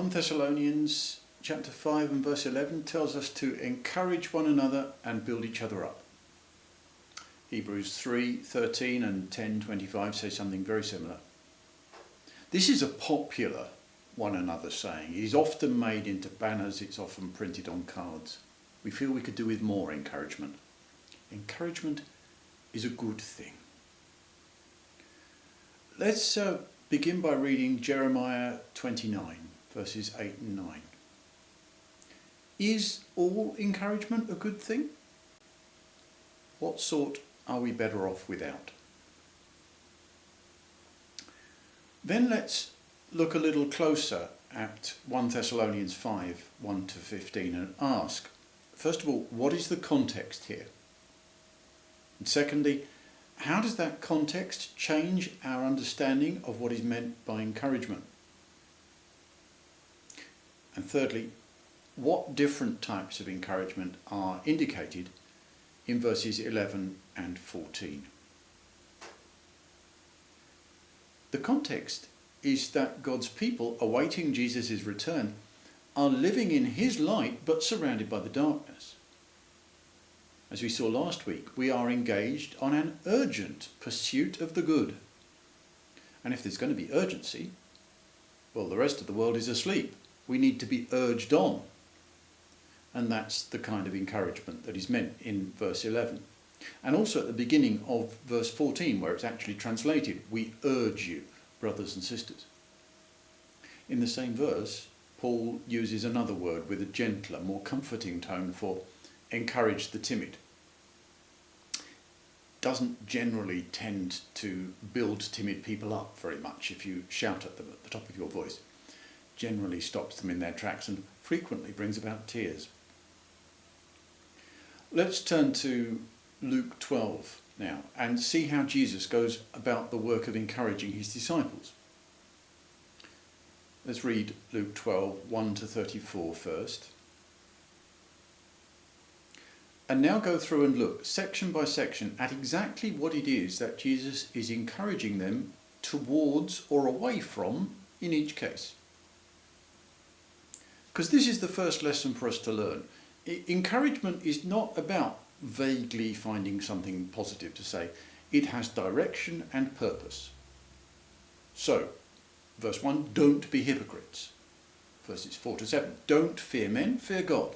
1 Thessalonians chapter 5 and verse 11 tells us to encourage one another and build each other up. Hebrews 3:13 and 10:25 say something very similar. This is a popular one another saying. It is often made into banners, it's often printed on cards. We feel we could do with more encouragement. Encouragement is a good thing. Let's begin by reading Jeremiah 29, verses 8 and 9. Is all encouragement a good thing? What sort are we better off without? Then let's look a little closer at 1 Thessalonians 5, 1 to 15 and ask, first of all, what is the context here? And secondly, how does that context change our understanding of what is meant by encouragement? And thirdly, what different types of encouragement are indicated in verses 11 and 14? The context is that God's people awaiting Jesus' return are living in his light but surrounded by the darkness. As we saw last week, we are engaged on an urgent pursuit of the good. And if there's going to be urgency, well, the rest of the world is asleep. We need to be urged on. And that's the kind of encouragement that is meant in verse 11. And also at the beginning of verse 14, where it's actually translated, we urge you, brothers and sisters. In the same verse, Paul uses another word with a gentler, more comforting tone for encourage the timid. Doesn't generally tend to build timid people up very much if you shout at them at the top of your voice. Generally stops them in their tracks and frequently brings about tears. Let's turn to Luke 12 now and see how Jesus goes about the work of encouraging his disciples. Let's read Luke 12, 1 to 34 first. And now go through and look section by section at exactly what it is that Jesus is encouraging them towards or away from in each case. Because this is the first lesson for us to learn. Encouragement is not about vaguely finding something positive to say. It has direction and purpose. So, verse 1, don't be hypocrites. Verses 4 to 7, don't fear men, fear God.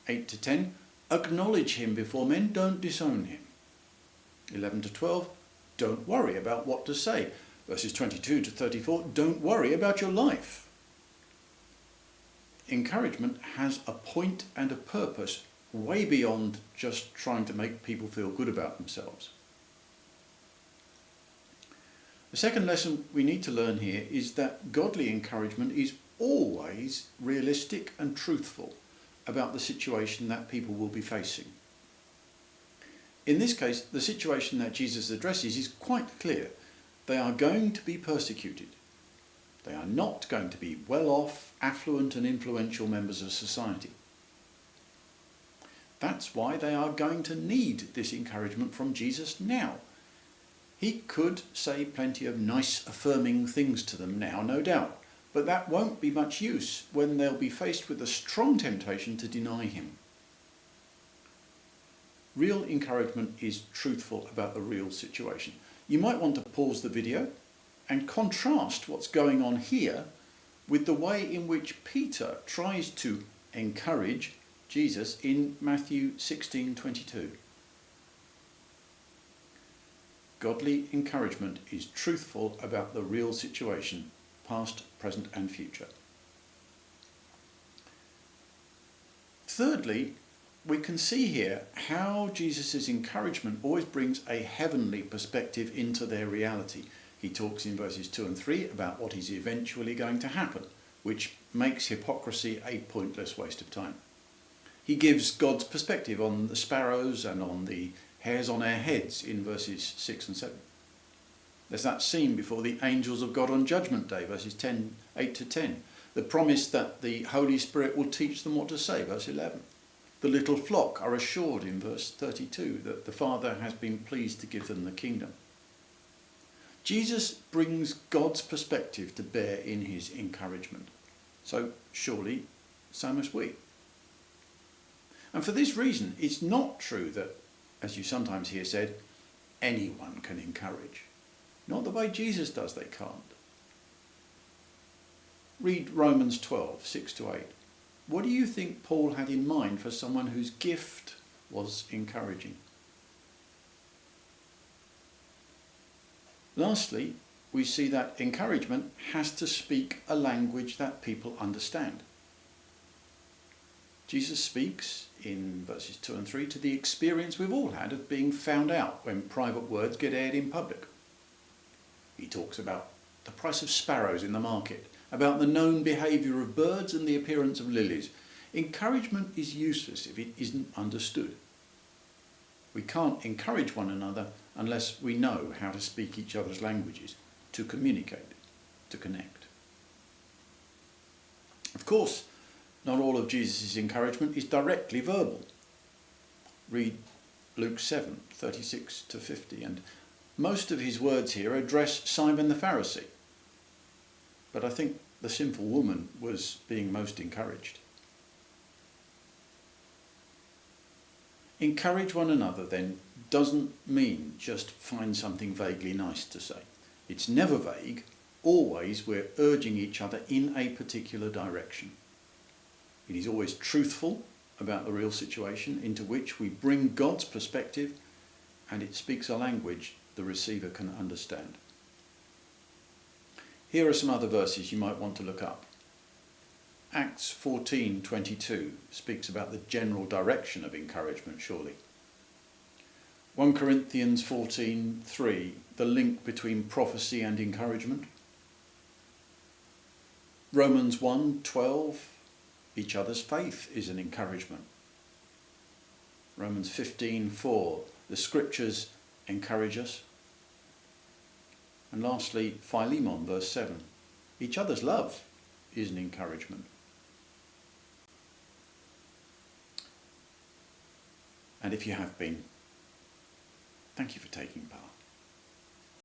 8 to 10, acknowledge him before men, don't disown him. 11 to 12, don't worry about what to say. Verses 22 to 34, don't worry about your life. Encouragement has a point and a purpose way beyond just trying to make people feel good about themselves. The second lesson we need to learn here is that godly encouragement is always realistic and truthful about the situation that people will be facing. In this case, the situation that Jesus addresses is quite clear. They are going to be persecuted. They are not going to be well-off, affluent and influential members of society. That's why they are going to need this encouragement from Jesus now. He could say plenty of nice, affirming things to them now, no doubt, but that won't be much use when they'll be faced with a strong temptation to deny him. Real encouragement is truthful about the real situation. You might want to pause the video and contrast what's going on here with the way in which Peter tries to encourage Jesus in Matthew 16:22. Godly encouragement is truthful about the real situation, past, present and future. Thirdly, we can see here how Jesus' encouragement always brings a heavenly perspective into their reality. He talks in verses 2 and 3 about what is eventually going to happen, which makes hypocrisy a pointless waste of time. He gives God's perspective on the sparrows and on the hairs on our heads in verses 6 and 7. There's that scene before the angels of God on Judgment Day, verses 8 to 10. The promise that the Holy Spirit will teach them what to say, verse 11. The little flock are assured in verse 32 that the Father has been pleased to give them the kingdom. Jesus brings God's perspective to bear in his encouragement. So surely so must we. And for this reason, it's not true that, as you sometimes hear said, anyone can encourage. Not the way Jesus does, they can't. Read Romans 12, 6-8. What do you think Paul had in mind for someone whose gift was encouraging? Lastly, we see that encouragement has to speak a language that people understand. Jesus speaks in verses 2 and 3 to the experience we've all had of being found out when private words get aired in public. He talks about the price of sparrows in the market, about the known behaviour of birds and the appearance of lilies. Encouragement is useless if it isn't understood. We can't encourage one another unless we know how to speak each other's languages, to communicate, to connect. Of course, not all of Jesus' encouragement is directly verbal. Read Luke 7, 36-50, and most of his words here address Simon the Pharisee. But I think the sinful woman was being most encouraged. Encourage one another, then, doesn't mean just find something vaguely nice to say. It's never vague. Always we're urging each other in a particular direction. It is always truthful about the real situation into which we bring God's perspective, and it speaks a language the receiver can understand. Here are some other verses you might want to look up. Acts 14:22 speaks about the general direction of encouragement, surely. 1 Corinthians 14:3, the link between prophecy and encouragement. Romans 1:12, each other's faith is an encouragement. Romans 15:4, the scriptures encourage us. And lastly, Philemon, verse 7, each other's love is an encouragement. And if you have been, thank you for taking part.